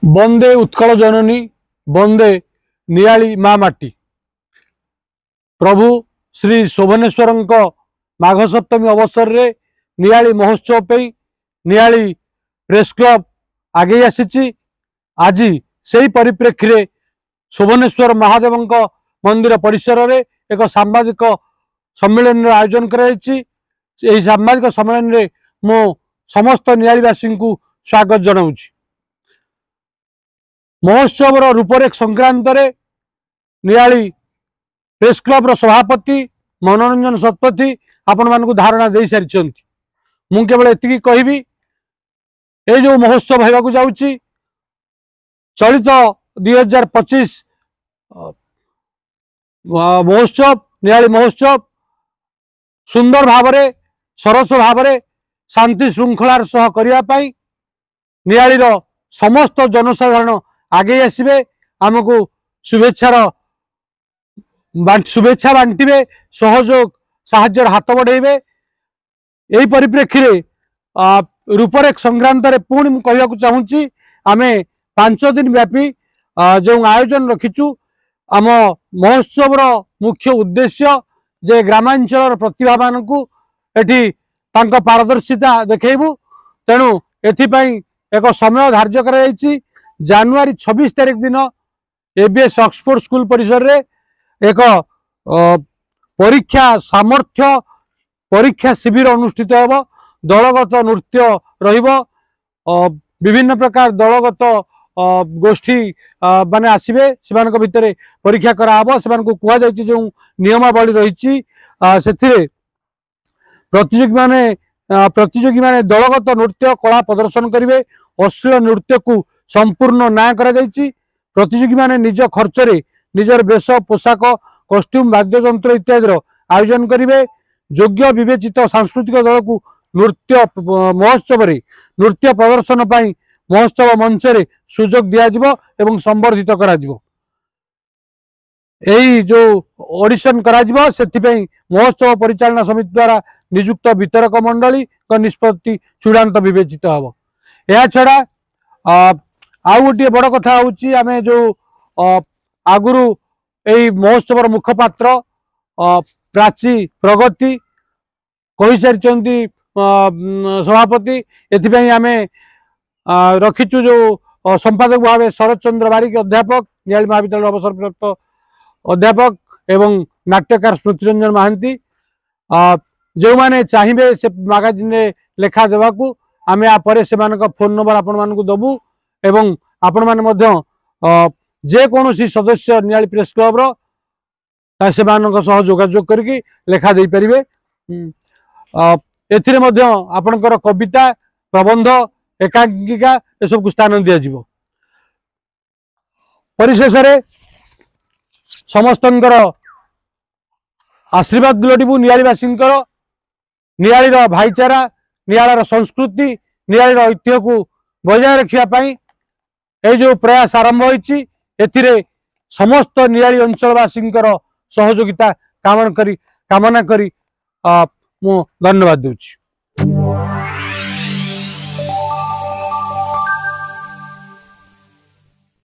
बंदे उत्कल जननी बंदे नियाली मा माटी। प्रभु श्री शोभनेश्वर माघ सप्तमी अवसर रे नियाली महोत्सव पे नियाली प्रेस क्लब आगे आसी आज से परिप्रेक्षी रे शोभनेश्वर महादेव मंदिर परिसर रे एक सांबादिक सम्मेलन आयोजन कराई। सांबादिक सम्मेलन रे मो समस्त नियालीवासी को स्वागत जनाऊँ। महोत्सव रूपरेख संक्रांत रे नियाली प्रेस क्लब सभापति मनोरंजन शतपथी आपण मान धारणा दे सारी। मु केवल एति कहबी ये जो महोत्सव होगा जाऊँगी चलित 2025 महोत्सव नियाली महोत्सव सुंदर भाव सरस भाव शांति श्रृंखलार सह करने नियाली समस्त जनसाधारण आगे आसवे आमको शुभेच्छा बांटे सहयोग साहाय्यर हाथ बढ़ेबे। यही परिप्रेक्षी रूपरेख संक्रांत पुणी कहवाक चाहूँगी आमे 5 दिन व्यापी जो आयोजन रखीचु आम महोत्सव मुख्य उद्देश्य जे ग्रामांचल प्रतिभा मानू एठी तांको पारदर्शिता देखैबू। तेणु एथिपाई एक समय धार्य कर जानुआरी 26 तारिख दिन एबीएस ऑक्सफोर्ड स्कूल परिसर रे एक परीक्षा सामर्थ्य परीक्षा शिविर अनुष्ठित होब। दलगत नृत्य रहिबो, विभिन्न प्रकार दलगत गोष्ठी माने आसीबे सेमानक भितरे परीक्षा कराबो। सेमानक कुआ जायछि जो नियमावली रहिछि सेथिरे प्रतियोगी माने दलगत नृत्य कला प्रदर्शन करिवे। अश्लील नृत्य को संपूर्ण न्याय करा जायछि। प्रतियोगी माने निज खर्च रे निजर वेश पोशाक कॉस्ट्यूम वाद्ययंत्र इत्यादि आयोजन करिवे। योग्य विवेचित सांस्कृतिक दल को नृत्य महोत्सव रे नृत्य प्रदर्शन पाई महोत्सव मंच रे सुजोग दिया जिवो एवं संवर्धित करा जिवो। एही जो ऑडिशन करा जिवो सेति पई महोत्सव परिचालना समिति द्वारा नियुक्त वितरक मंडली का निष्पत्ति चूड़ांत विवेचित हबो। या छड़ा आउ गोटे बड़ कथा हूँ आम जो आगुरी यही महोत्सव मुखपात्र प्राची प्रगति कही सारी सभापति एथिपाई आम रखीचु जो संपादक भाव शरद चंद्र बारिक अध्यापक नियाली महाविद्यालय अवसरप्राप्त अध्यापक एवं नाट्यकार स्मृति रंजन महांती जो मैंने चाहिए से मैगजीन लेखा देवाकू आम यापर से फोन नंबर आपण मानक दबू एवं आपण माने जे कौन सदस्य नियाली प्रेस क्लब से जोगाजोग करके लेखा दे पारे। एथिरे आपणकर कविता प्रबंध एकांकिका ये सब स्थान दिज्व। परिशेष समस्त आशीर्वाद लोटिबू नियालीवासी नियालीर भाईचारा नियालीर संस्कृति नियालीर ऐतिह्य को बजाय रखापी ये जो प्रयास आरंभ होती समस्त नियाली अंचलवासी सहयोगिता कामना करी मु धन्यवाद दूची।